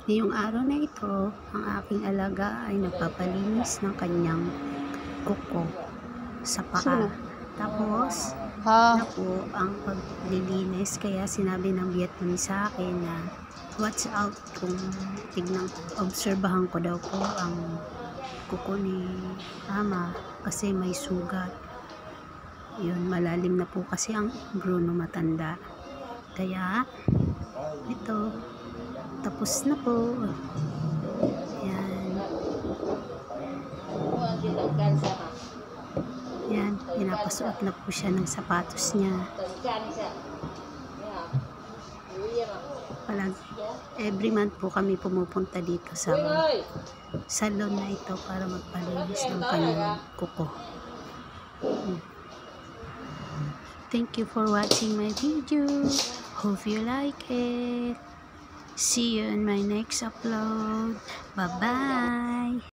Ngayong araw na ito, ang aking alaga ay nagpapalinis ng kanyang kuko sa paa. Tapos, na po ang paglilinis, kaya sinabi ng Vietnamese sa akin na watch out kung obserbahan ko daw po ang kuko ni ama kasi may sugat. Yun, malalim na po kasi ang Bruno matanda. Kaya, ito, tapos na po. Yan. Yan, pinapasuot na po siya ng sapatos niya. Every month po kami pumupunta dito sa salon na ito para magpalinis ng kanyang kuko. Thank you for watching my video. Hope you like it. See you in my next upload. Bye-bye.